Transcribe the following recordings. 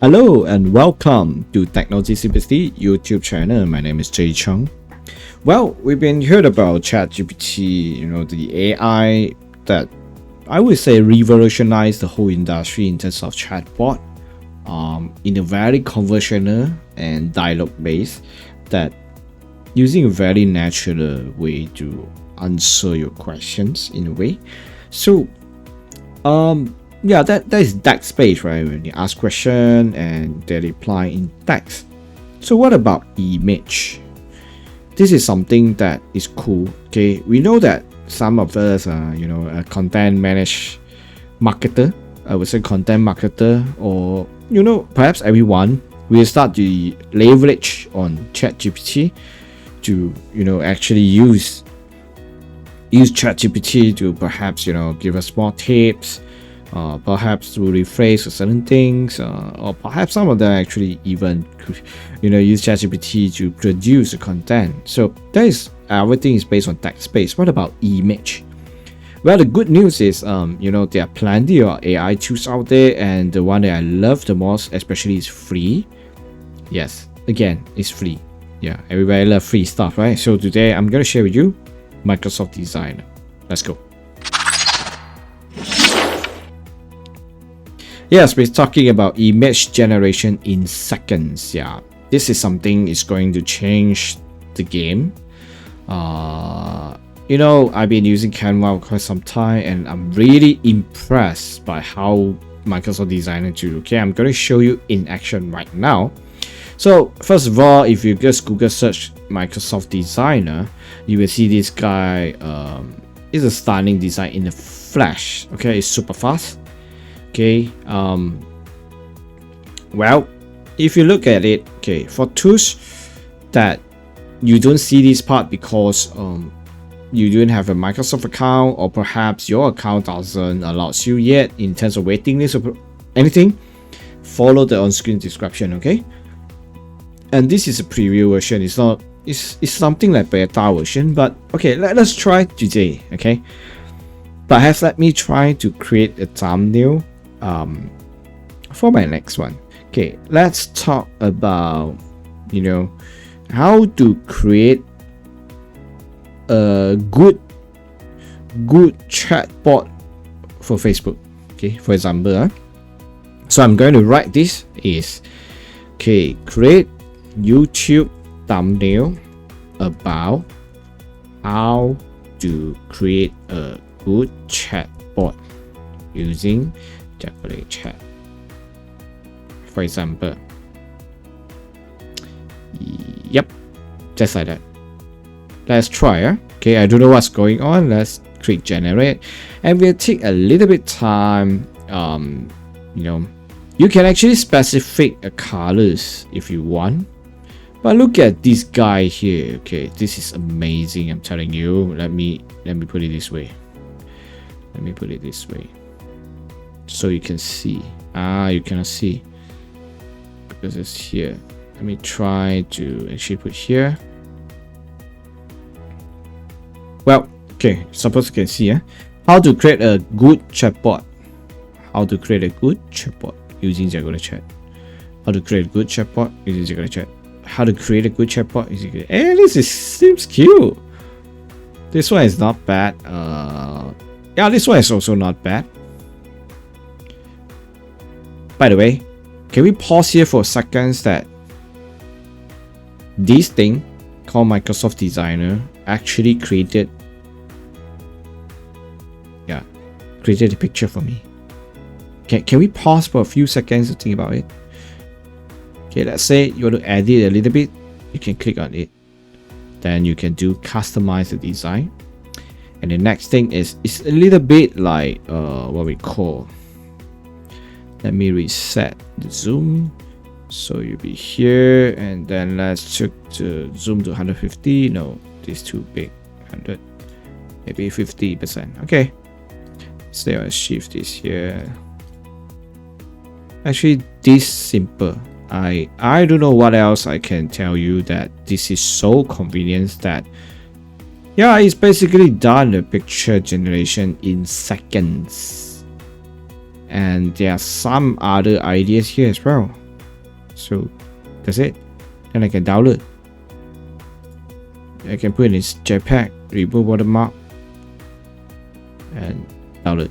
Hello and welcome to Technology Simplicity YouTube channel. My name is Chong. Well, we've been heard about ChatGPT, the AI that I would say revolutionized the whole industry in terms of chatbot, in a very conversational and dialogue based that using a very natural way to answer your questions in a way. So, yeah, that is text space, right? When you ask question and they reply in text. So what about image? This is something that is cool. Okay, we know that some of us are, a content managed marketer. I would say content marketer, or perhaps everyone will start to leverage on ChatGPT to actually use ChatGPT to perhaps give us more tips. Perhaps to rephrase certain things, or perhaps some of them actually even use ChatGPT to produce the content. So that is everything is based on text space. What about image? Well, the good news is there are plenty of AI tools out there, and the one that I love the most especially is free. Yes, again, it's free. Yeah, everybody love free stuff, right? So today I'm gonna share with you Microsoft Designer. Let's go. Yes, we're talking about image generation in seconds. Yeah, this is something is going to change the game. I've been using Canva for quite some time, and I'm really impressed by how Microsoft Designer do. Okay, I'm going to show you in action right now. So first of all, if you just Google search Microsoft Designer, you will see this guy. It's a stunning design in the flash. Okay, it's super fast. Okay, well, if you look at it, okay, for tools that you don't see this part because you don't have a Microsoft account, or perhaps your account doesn't allow you yet in terms of waiting list or anything, follow the on-screen description. Okay, and this is a preview version. It's not. It's something like beta version, but okay, let's try today. Okay, perhaps let me try to create a thumbnail for my next one. Okay, let's talk about how to create a good chatbot for Facebook. Okay, for example, so I'm going to write this is create YouTube thumbnail about how to create a good chatbot using Jagole chat, for example. Yep, just like that. Let's try. Okay, I don't know what's going on. Let's click generate, and we'll take a little bit time. You can actually specify a colors if you want, but look at this guy here. Okay, this is amazing, I'm telling you. Let me put it this way. So you can see. You cannot see because it's here. Let me try to actually put here. Well, okay, suppose you can see how to create a good chatbot. How to create a good chatbot using Jagole chat. How to create a good chatbot using Jagole chat. How to create a good chatbot using Jagole. Hey, seems cute. This one is not bad. Yeah, this one is also not bad. By the way, can we pause here for seconds that this thing called Microsoft Designer actually created a picture for me. Can we pause for a few seconds to think about it? Okay, let's say you want to edit a little bit, you can click on it. Then you can do customize the design. And the next thing is it's a little bit like what we call. Let me reset the zoom. So you'll be here, and then let's check the zoom to 150. No, this is too big. 100, maybe 50%. Okay. So I'll shift this here. Actually, this simple. I don't know what else I can tell you that this is so convenient that it's basically done the picture generation in seconds. And there are some other ideas here as well. So that's it. Then I can download. I can put in its JPEG, remove watermark, and download.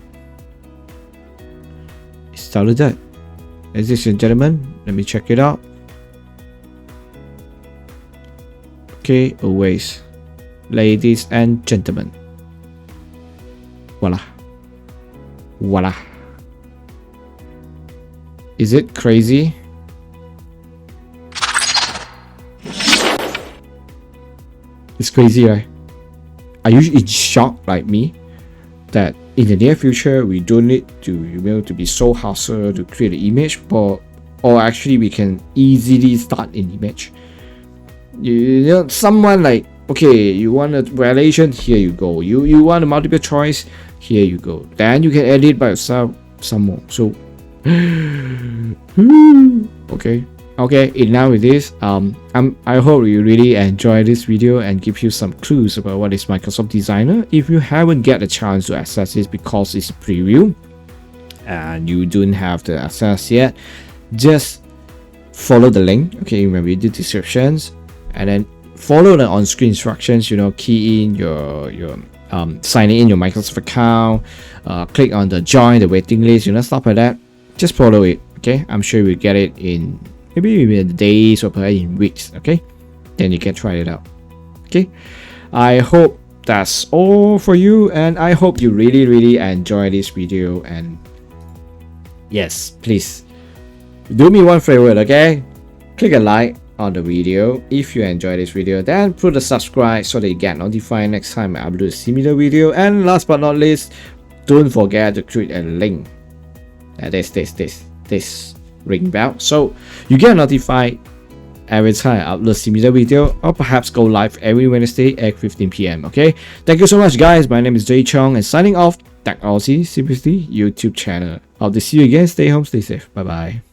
It's downloaded. Ladies and gentlemen, let me check it out. Okay, always. Ladies and gentlemen. Voila. Voila. Is it crazy? It's crazy, right? Are you in shock like me that in the near future we don't need to be so hustle to create an image, or actually we can easily start an image? You know, someone like, okay, you want a relation, here you go. You want a multiple choice, here you go. Then you can edit by yourself some more. So okay, enough with this. I hope you really enjoy this video and give you some clues about what is Microsoft Designer. If you haven't get a chance to access this because it's preview and you don't have the access yet, just follow the link, okay, in my video descriptions, and then follow the on-screen instructions. You know, key in your signing in your Microsoft account, click on the join the waiting list, you know, stuff like that. Just follow it, okay? I'm sure you'll get it in maybe in days or perhaps in weeks, okay? Then you can try it out, okay? I hope that's all for you, and I hope you really enjoy this video. And yes, please do me one favor, okay? Click a like on the video if you enjoy this video, then put a subscribe so that you get notified next time I upload a similar video. And last but not least, don't forget to click a link. This ring bell, so you get notified every time I upload similar video, or perhaps go live every Wednesday at 15 PM. Okay, thank you so much, guys. My name is Chong, and signing off, Technology Simplicity YouTube channel. Hope to see you again. Stay home, stay safe. Bye bye.